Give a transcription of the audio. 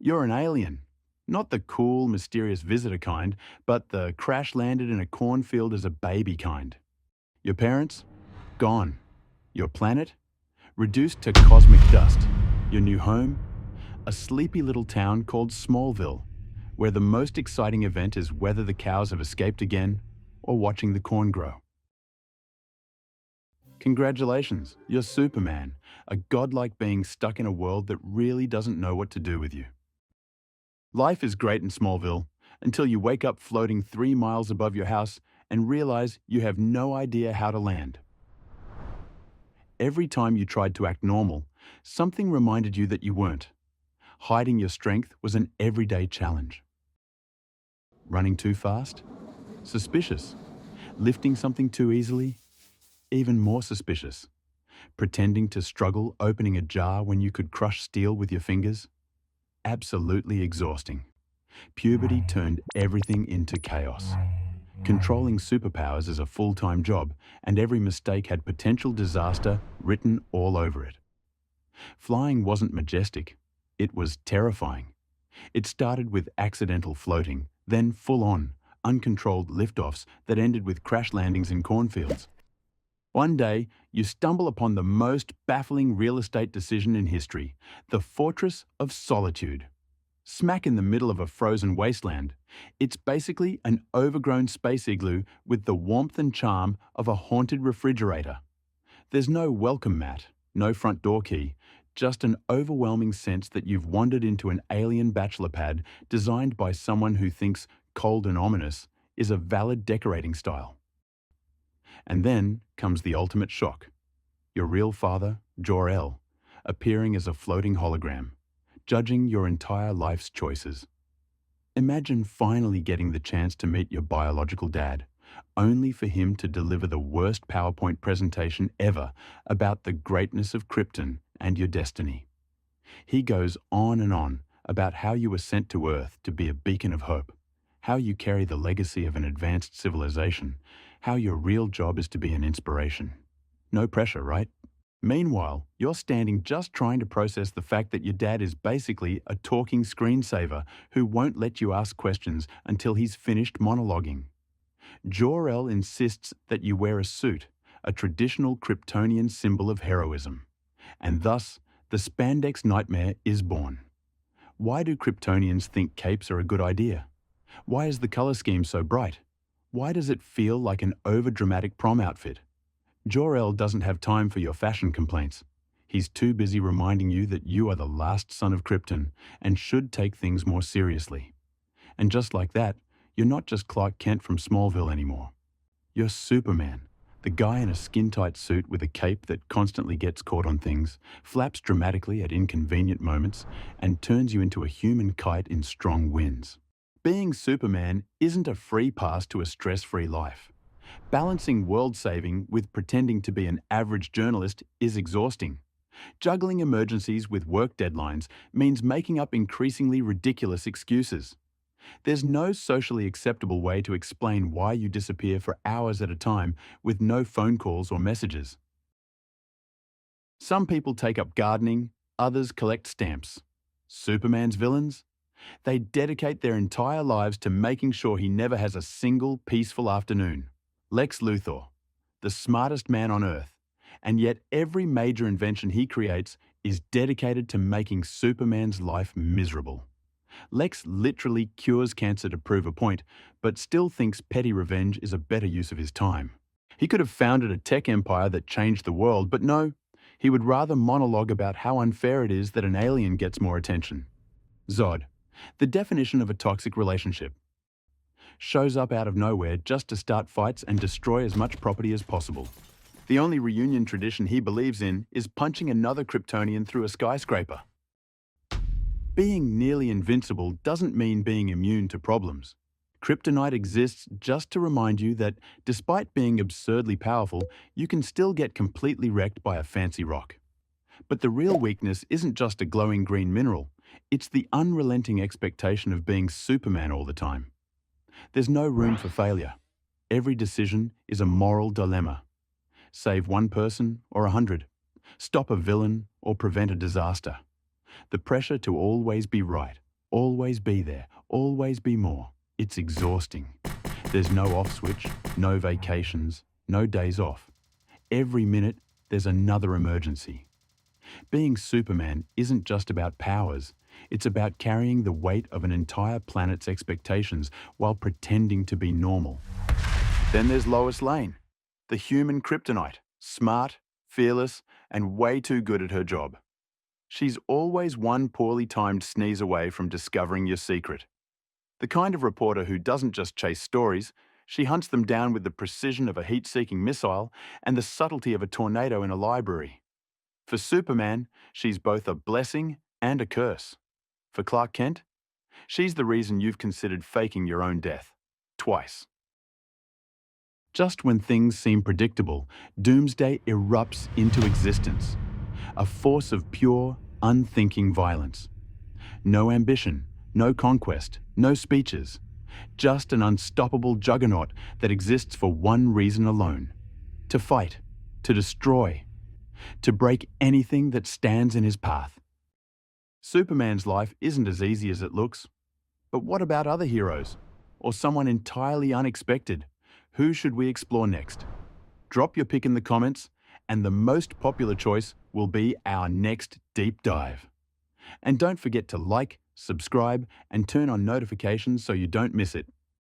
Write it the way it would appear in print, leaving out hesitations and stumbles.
You're an alien. Not the cool, mysterious visitor kind, but the crash-landed in a cornfield as a baby kind. Your parents? Gone. Your planet? Reduced to cosmic dust. Your new home? A sleepy little town called Smallville, where the most exciting event is whether the cows have escaped again or watching the corn grow. Congratulations, you're Superman, a godlike being stuck in a world that really doesn't know what to do with you. Life is great in Smallville until you wake up floating 3 miles above your house and realize you have no idea how to land. Every time you tried to act normal, something reminded you that you weren't. Hiding your strength was an everyday challenge. Running too fast? Suspicious. Lifting something too easily? Even more suspicious. Pretending to struggle opening a jar when you could crush steel with your fingers? Absolutely exhausting. Puberty turned everything into chaos. Controlling superpowers is a full-time job, and every mistake had potential disaster written all over it. Flying wasn't majestic. It was terrifying. It started with accidental floating, then full-on, uncontrolled liftoffs that ended with crash landings in cornfields. One day, you stumble upon the most baffling real estate decision in history, the Fortress of Solitude. Smack in the middle of a frozen wasteland, it's basically an overgrown space igloo with the warmth and charm of a haunted refrigerator. There's no welcome mat, no front door key, just an overwhelming sense that you've wandered into an alien bachelor pad designed by someone who thinks cold and ominous is a valid decorating style. And then comes the ultimate shock. Your real father, Jor-El, appearing as a floating hologram, judging your entire life's choices. Imagine finally getting the chance to meet your biological dad, only for him to deliver the worst PowerPoint presentation ever about the greatness of Krypton and your destiny. He goes on and on about how you were sent to Earth to be a beacon of hope, how you carry the legacy of an advanced civilization, how your real job is to be an inspiration. No pressure, right? Meanwhile, you're standing just trying to process the fact that your dad is basically a talking screensaver who won't let you ask questions until he's finished monologuing. Jor-El insists that you wear a suit, a traditional Kryptonian symbol of heroism. And thus, the spandex nightmare is born. Why do Kryptonians think capes are a good idea? Why is the color scheme so bright? Why does it feel like an overdramatic prom outfit? Jor-El doesn't have time for your fashion complaints. He's too busy reminding you that you are the last son of Krypton and should take things more seriously. And just like that, you're not just Clark Kent from Smallville anymore. You're Superman, the guy in a skin-tight suit with a cape that constantly gets caught on things, flaps dramatically at inconvenient moments, and turns you into a human kite in strong winds. Being Superman isn't a free pass to a stress-free life. Balancing world-saving with pretending to be an average journalist is exhausting. Juggling emergencies with work deadlines means making up increasingly ridiculous excuses. There's no socially acceptable way to explain why you disappear for hours at a time with no phone calls or messages. Some people take up gardening, others collect stamps. Superman's villains? They dedicate their entire lives to making sure he never has a single peaceful afternoon. Lex Luthor, the smartest man on Earth, and yet every major invention he creates is dedicated to making Superman's life miserable. Lex literally cures cancer to prove a point, but still thinks petty revenge is a better use of his time. He could have founded a tech empire that changed the world, but no, he would rather monologue about how unfair it is that an alien gets more attention. Zod, the definition of a toxic relationship, shows up out of nowhere just to start fights and destroy as much property as possible. The only reunion tradition he believes in is punching another Kryptonian through a skyscraper. Being nearly invincible doesn't mean being immune to problems. Kryptonite exists just to remind you that, despite being absurdly powerful, you can still get completely wrecked by a fancy rock. But the real weakness isn't just a glowing green mineral, it's the unrelenting expectation of being Superman all the time. There's no room for failure. Every decision is a moral dilemma. Save one person or 100. Stop a villain or prevent a disaster. The pressure to always be right, Always be there, always be more. It's exhausting. There's no off switch, no vacations, no days off. Every minute, there's another emergency. Being Superman isn't just about powers. It's about carrying the weight of an entire planet's expectations while pretending to be normal. Then there's Lois Lane, the human Kryptonite, smart, fearless, and way too good at her job. She's always one poorly timed sneeze away from discovering your secret. The kind of reporter who doesn't just chase stories, she hunts them down with the precision of a heat-seeking missile and the subtlety of a tornado in a library. For Superman, she's both a blessing and a curse. For Clark Kent, she's the reason you've considered faking your own death. Twice. Just when things seem predictable, Doomsday erupts into existence. A force of pure, unthinking violence. No ambition, no conquest, no speeches. Just an unstoppable juggernaut that exists for one reason alone. To fight, to destroy, to break anything that stands in his path. Superman's life isn't as easy as it looks. But what about other heroes? Or someone entirely unexpected? Who should we explore next? Drop your pick in the comments, and the most popular choice will be our next deep dive. And don't forget to like, subscribe, and turn on notifications so you don't miss it.